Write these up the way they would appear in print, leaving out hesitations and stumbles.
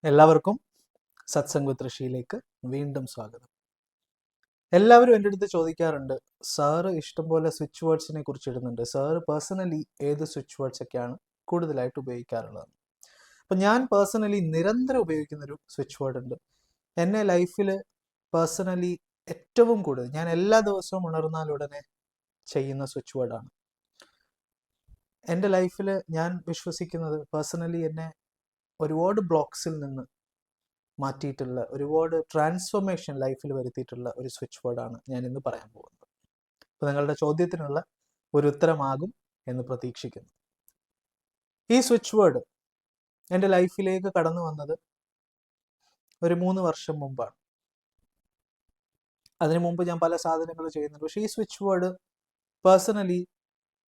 എല്ലാവർക്കും സത്സംഗ് വിത്ത് ഋഷിയിലേക്ക് വീണ്ടും സ്വാഗതം. എല്ലാവരും എൻ്റെ അടുത്ത് ചോദിക്കാറുണ്ട്, സാറ് ഇഷ്ടംപോലെ സ്വിച്ച് വേർഡ്സിനെ കുറിച്ച് ഇടുന്നുണ്ട്, സാറ് പേഴ്സണലി ഏത് സ്വിച്ച് വേർഡ്സ് ഒക്കെയാണ് കൂടുതലായിട്ട് ഉപയോഗിക്കാറുള്ളത്? അപ്പം ഞാൻ പേഴ്സണലി നിരന്തരം ഉപയോഗിക്കുന്നൊരു സ്വിച്ച് വേർഡ് ഉണ്ട്. എന്നെ ലൈഫിൽ പേഴ്സണലി ഏറ്റവും കൂടുതൽ ഞാൻ എല്ലാ ദിവസവും ഉണർന്നാലുടനെ ചെയ്യുന്ന സ്വിച്ച് വേർഡാണ്. എൻ്റെ ലൈഫിൽ ഞാൻ വിശ്വസിക്കുന്നത് പേഴ്സണലി എന്നെ ഒരുപാട് ബ്ലോക്സിൽ നിന്ന് മാറ്റിയിട്ടുള്ള, ഒരുപാട് ട്രാൻസ്ഫോർമേഷൻ ലൈഫിൽ വരുത്തിയിട്ടുള്ള ഒരു സ്വിച്ച് വേർഡാണ് ഞാൻ ഇന്ന് പറയാൻ പോകുന്നത്. അപ്പോൾ നിങ്ങളുടെ ചോദ്യത്തിനുള്ള ഒരു ഉത്തരമാകും എന്ന് പ്രതീക്ഷിക്കുന്നു. ഈ സ്വിച്ച് വേർഡ് എൻ്റെ ലൈഫിലേക്ക് കടന്നു വന്നത് ഒരു 3 വർഷം മുമ്പാണ്. അതിനു മുമ്പ് ഞാൻ പല സാധനങ്ങൾ ചെയ്യുന്നുണ്ട്. പക്ഷേ ഈ സ്വിച്ച് വേർഡ് പേഴ്സണലി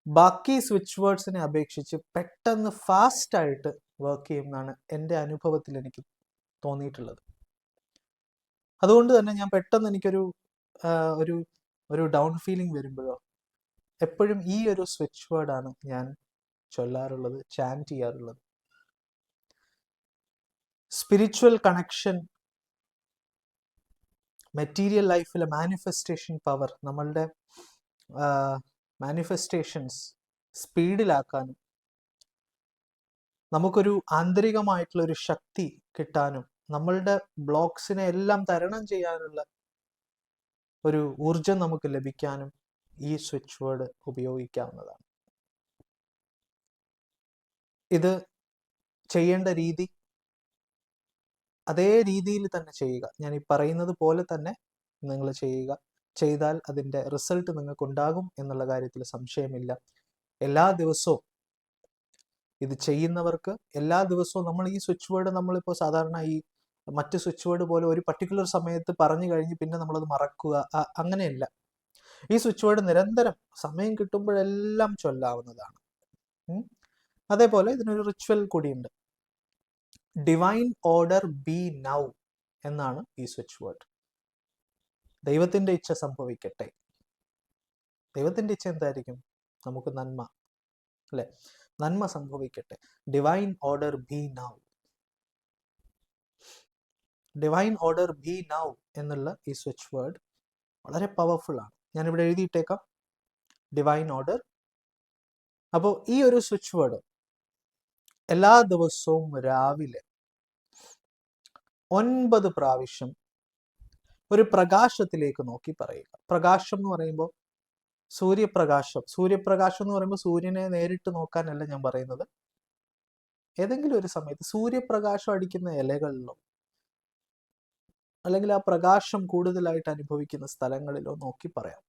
ബാക്കി സ്വിച്ച് വേർഡ്സിനെ അപേക്ഷിച്ച് പെട്ടെന്ന് ഫാസ്റ്റായിട്ട് വർക്ക് ചെയ്യുമെന്നാണ് എൻ്റെ അനുഭവത്തിൽ എനിക്ക് തോന്നിയിട്ടുള്ളത്. അതുകൊണ്ട് തന്നെ ഞാൻ പെട്ടെന്ന് എനിക്കൊരു ഒരു ഒരു ഡൗൺ ഫീലിംഗ് വരുമ്പോഴോ എപ്പോഴും ഈ ഒരു സ്വിച്ച് വേർഡാണ് ഞാൻ ചൊല്ലാറുള്ളത്, ചാൻറ്റ് ചെയ്യാറുള്ളത്. സ്പിരിച്വൽ കണക്ഷൻ, മെറ്റീരിയൽ ലൈഫിലെ മാനിഫെസ്റ്റേഷൻ പവർ, നമ്മളുടെ മാനിഫെസ്റ്റേഷൻസ് സ്പീഡിലാക്കാനും നമുക്കൊരു ആന്തരികമായിട്ടുള്ള ഒരു ശക്തി കിട്ടാനും നമ്മളുടെ ബ്ലോക്സിനെ എല്ലാം തരണം ചെയ്യാനുള്ള ഒരു ഊർജം നമുക്ക് ലഭിക്കാനും ഈ സ്വിച്ച് വേർഡ് ഉപയോഗിക്കാവുന്നതാണ്. ഇത് ചെയ്യേണ്ട രീതി അതേ രീതിയിൽ തന്നെ ചെയ്യുക. ഞാൻ ഈ പറയുന്നത് പോലെ തന്നെ നിങ്ങൾ ചെയ്യുക. ചെയ്താൽ അതിൻ്റെ റിസൾട്ട് നിങ്ങൾക്ക് ഉണ്ടാകും എന്നുള്ള കാര്യത്തിൽ സംശയമില്ല. എല്ലാ ദിവസവും ഇത് ചെയ്യുന്നവർക്ക് എല്ലാ ദിവസവും നമ്മൾ ഈ സ്വിച്ച് വേർഡ് നമ്മളിപ്പോൾ സാധാരണ ഈ മറ്റ് സ്വിച്ച് വേർഡ് പോലെ ഒരു പർട്ടിക്കുലർ സമയത്ത് പറഞ്ഞു കഴിഞ്ഞ് പിന്നെ നമ്മളത് മറക്കുക, അങ്ങനെയല്ല. ഈ സ്വിച്ച് വേർഡ് നിരന്തരം സമയം കിട്ടുമ്പോഴെല്ലാം ചൊല്ലാവുന്നതാണ്. അതേപോലെ ഇതിനൊരു റിച്വൽ കൂടിയുണ്ട്. ഡിവൈൻ ഓർഡർ ബി നൗ എന്നാണ് ഈ സ്വിച്ച് വേർഡ്. ദൈവത്തിൻ്റെ ഇച്ഛ സംഭവിക്കട്ടെ. ദൈവത്തിൻ്റെ ഇച്ഛ എന്തായിരിക്കും? നമുക്ക് നന്മ, അല്ലെ? നന്മ സംഭവിക്കട്ടെ. Divine order B now. Divine order B now എന്നുള്ള ഈ സ്വിച്ച് വേർഡ് വളരെ പവർഫുൾ ആണ്. ഞാനിവിടെ എഴുതിയിട്ടേക്കാം, ഡിവൈൻ ഓർഡർ. അപ്പോൾ ഈ ഒരു സ്വിച്ച് വേർഡ് എല്ലാ ദിവസവും രാവിലെ 9 പ്രാവശ്യം ഒരു പ്രകാശത്തിലേക്ക് നോക്കി പറയുക. പ്രകാശം എന്ന് പറയുമ്പോൾ സൂര്യപ്രകാശം എന്ന് പറയുമ്പോൾ സൂര്യനെ നേരിട്ട് നോക്കാനല്ല ഞാൻ പറയുന്നത്. ഏതെങ്കിലും ഒരു സമയത്ത് സൂര്യപ്രകാശം അടിക്കുന്ന ഇലകളിലോ അല്ലെങ്കിൽ ആ പ്രകാശം കൂടുതലായിട്ട് അനുഭവിക്കുന്ന സ്ഥലങ്ങളിലോ നോക്കി പറയാം.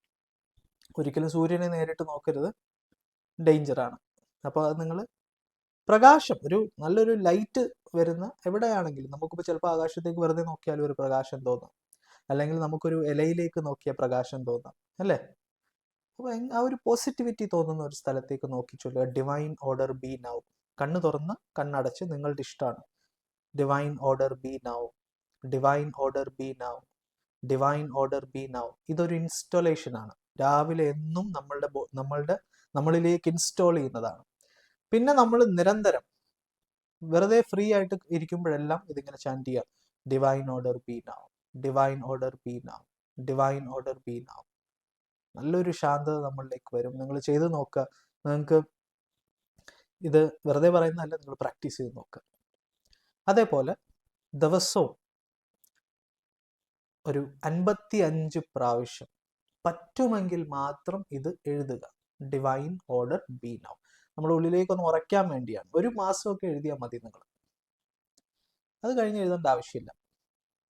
ഒരിക്കലും സൂര്യനെ നേരിട്ട് നോക്കരുത്, ഡേഞ്ചറാണ്. അപ്പോൾ അത് നിങ്ങൾ പ്രകാശം, ഒരു നല്ലൊരു ലൈറ്റ് വരുന്ന എവിടെയാണെങ്കിലും, നമുക്കിപ്പോൾ ചിലപ്പോൾ ആകാശത്തേക്ക് വെറുതെ നോക്കിയാലും ഒരു പ്രകാശം തോന്നാം, അല്ലെങ്കിൽ നമുക്കൊരു ഇലയിലേക്ക് നോക്കിയ പ്രകാശം തോന്നാം, അല്ലേ? അപ്പോൾ ആ ഒരു പോസിറ്റിവിറ്റി തോന്നുന്ന ഒരു സ്ഥലത്തേക്ക് നോക്കി ചൊല്ലുക, ഡിവൈൻ ഓർഡർ ബി നൗ. കണ്ണ് തുറന്ന് കണ്ണടച്ച് നിങ്ങളുടെ ഇഷ്ടമാണ്. Divine order B now, divine order B now, divine order B now. ഇതൊരു ഇൻസ്റ്റോളേഷൻ ആണ്. രാവിലെ എന്നും നമ്മളിലേക്ക് ഇൻസ്റ്റോൾ ചെയ്യുന്നതാണ്. പിന്നെ നമ്മൾ നിരന്തരം വെറുതെ ഫ്രീ ആയിട്ട് ഇരിക്കുമ്പോഴെല്ലാം ഇതിങ്ങനെ ചാൻറ്റ് ചെയ്യാം, divine order B now, divine order B now, divine order B now. നല്ലൊരു ശാന്തത നമ്മളിലേക്ക് വരും. നിങ്ങൾ ചെയ്ത് നോക്കുക. നിങ്ങൾക്ക് ഇത് വെറുതെ പറയുന്നതല്ല, നിങ്ങൾ പ്രാക്ടീസ് ചെയ്ത് നോക്കുക. അതേപോലെ ദിവസവും ഒരു 55 പ്രാവശ്യം പറ്റുമെങ്കിൽ മാത്രം ഇത് എഴുതുക, ഡിവൈൻ ഓർഡർ ബി നൗ. നമ്മുടെ ഉള്ളിലേക്കൊന്ന് ഉറയ്ക്കാൻ വേണ്ടിയാണ്. 1 മാസമൊക്കെ എഴുതിയാൽ മതി. നിങ്ങൾ അത് കഴിഞ്ഞ് എഴുതേണ്ട ആവശ്യമില്ല.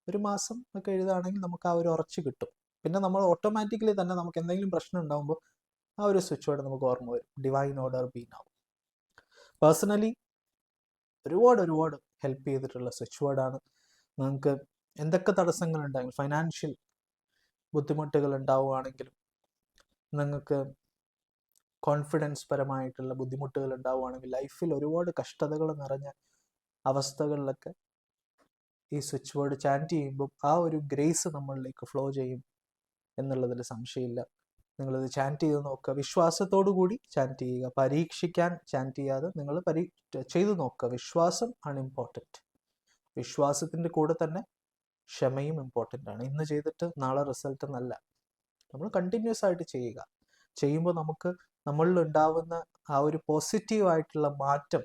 1 മാസം ഒക്കെ എഴുതുകയാണെങ്കിൽ നമുക്ക് ആ ഒരു ഉറച്ച് കിട്ടും. പിന്നെ നമ്മൾ ഓട്ടോമാറ്റിക്കലി തന്നെ നമുക്ക് എന്തെങ്കിലും പ്രശ്നം ഉണ്ടാകുമ്പോൾ ആ ഒരു സ്വിച്ച് വേർഡ് നമുക്ക് ഓർമ്മ വരും, divine order B now. Personally ഒരുപാട് ഹെൽപ്പ് ചെയ്തിട്ടുള്ള സ്വിച്ച് വേർഡാണ്. നിങ്ങൾക്ക് എന്തൊക്കെ തടസ്സങ്ങൾ ഉണ്ടെങ്കിലും, ഫൈനാൻഷ്യൽ ബുദ്ധിമുട്ടുകൾ ഉണ്ടാവുകയാണെങ്കിലും, നിങ്ങൾക്ക് കോൺഫിഡൻസ് പരമായിട്ടുള്ള ബുദ്ധിമുട്ടുകൾ ഉണ്ടാവുകയാണെങ്കിൽ, ലൈഫിൽ ഒരുപാട് കഷ്ടതകൾ നിറഞ്ഞ അവസ്ഥകളിലൊക്കെ ഈ സ്വിച്ച് വേർഡ് ചാൻറ്റ് ചെയ്യുമ്പോൾ ആ ഒരു ഗ്രേസ് നമ്മളിലേക്ക് ഫ്ലോ ചെയ്യും എന്നുള്ളതിൽ സംശയമില്ല. നിങ്ങളിത് ചാൻറ്റ് ചെയ്ത് നോക്കുക. വിശ്വാസത്തോടു കൂടി ചാൻറ്റ് ചെയ്യുക. പരീക്ഷിക്കാൻ ചാൻറ്റ് ചെയ്യാതെ നിങ്ങൾ ചെയ്തു നോക്കുക. വിശ്വാസം ആണ് ഇമ്പോർട്ടൻറ്റ്. വിശ്വാസത്തിൻ്റെ കൂടെ തന്നെ ക്ഷമയും ഇമ്പോർട്ടൻ്റ് ആണ്. ഇന്ന് ചെയ്തിട്ട് നാളെ റിസൾട്ട് എന്നല്ല, നമ്മൾ കണ്ടിന്യൂസ് ആയിട്ട് ചെയ്യുക. ചെയ്യുമ്പോൾ നമുക്ക് നമ്മളിൽ ഉണ്ടാവുന്ന ആ ഒരു പോസിറ്റീവായിട്ടുള്ള മാറ്റം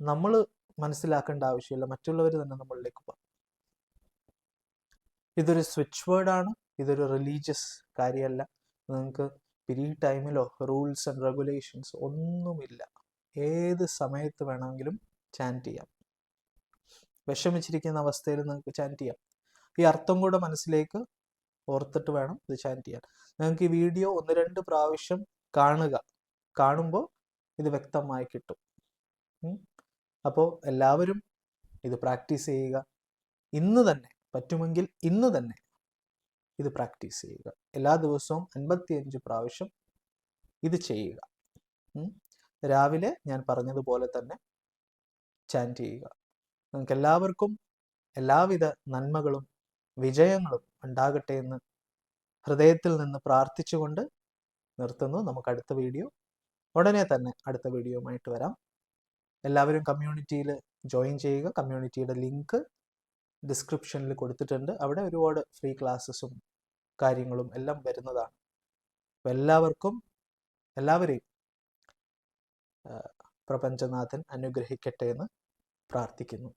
നമ്മൾ മനസ്സിലാക്കേണ്ട ആവശ്യമില്ല, മറ്റുള്ളവർ തന്നെ നമ്മളിലേക്ക് പോകും. ഇതൊരു സ്വിച്ച് വേർഡാണ്, ഇതൊരു റിലീജിയസ് കാര്യമല്ല. നിങ്ങൾക്ക് പീരീഡ് ടൈമിലോ റൂൾസ് ആൻഡ് റെഗുലേഷൻസ് ഒന്നുമില്ല. ഏത് സമയത്ത് വേണമെങ്കിലും ചാൻറ്റ് ചെയ്യാം. വിഷമിച്ചിരിക്കുന്ന അവസ്ഥയിൽ നിങ്ങൾക്ക് ചാൻറ്റ് ചെയ്യാം. ഈ അർത്ഥം കൂടെ മനസ്സിലേക്ക് ഓർത്തിട്ട് വേണം ഇത് ചാൻറ്റ് ചെയ്യാൻ. നിങ്ങൾക്ക് ഈ വീഡിയോ 1-2 പ്രാവശ്യം കാണുമ്പോൾ ഇത് വ്യക്തമായി കിട്ടും. അപ്പോൾ എല്ലാവരും ഇത് പ്രാക്ടീസ് ചെയ്യുക. ഇന്ന് തന്നെ പറ്റുമെങ്കിൽ ഇന്ന് തന്നെ ഇത് പ്രാക്ടീസ് ചെയ്യുക. എല്ലാ ദിവസവും 55 പ്രാവശ്യം ഇത് ചെയ്യുക. രാവിലെ ഞാൻ പറഞ്ഞതുപോലെ തന്നെ ചാൻറ്റ് ചെയ്യുക. നിങ്ങൾക്ക് എല്ലാവർക്കും എല്ലാവിധ നന്മകളും വിജയങ്ങളും ഉണ്ടാകട്ടെ എന്ന് ഹൃദയത്തിൽ നിന്ന് പ്രാർത്ഥിച്ചുകൊണ്ട് നിർത്തുന്നു. നമുക്ക് അടുത്ത വീഡിയോ ഉടനെ തന്നെ അടുത്ത വീഡിയോയുമായിട്ട് വരാം. എല്ലാവരും കമ്മ്യൂണിറ്റിയിൽ ജോയിൻ ചെയ്യുക. കമ്മ്യൂണിറ്റിയുടെ ലിങ്ക് ഡിസ്ക്രിപ്ഷനിൽ കൊടുത്തിട്ടുണ്ട്. അവിടെ ഒരുപാട് ഫ്രീ ക്ലാസ്സസും കാര്യങ്ങളും എല്ലാം വരുന്നതാണ്. എല്ലാവരെയും പ്രപഞ്ചനാഥൻ അനുഗ്രഹിക്കട്ടെ എന്ന് പ്രാർത്ഥിക്കുന്നു.